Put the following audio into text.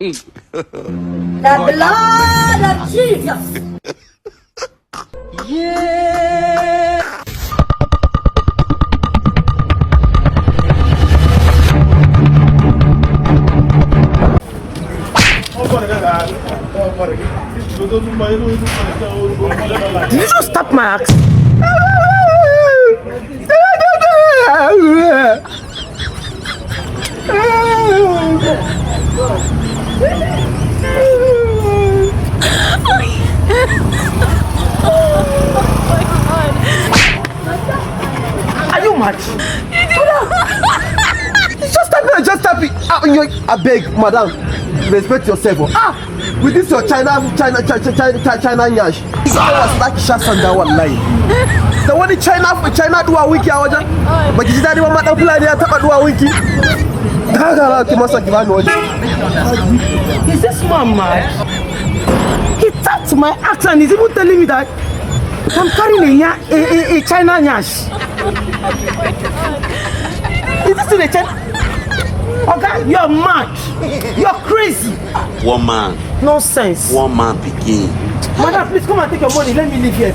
The blood of Jesus. Yeah. Did you just stop my axe? Are you mad? Just stop it. I beg, madam, respect yourself. With this your China nyash. This was like Shasanda one line. The one in China do a wiki awaja. But you did not matter plan here to do a wiki. Is this man mad? He tapped my axe and he's even telling me that I'm carrying a China nyash. Is this in a China? Okay, you're mad. You're crazy. One man. Nonsense. One man begin. Madam, please come and take your money. Let me leave here.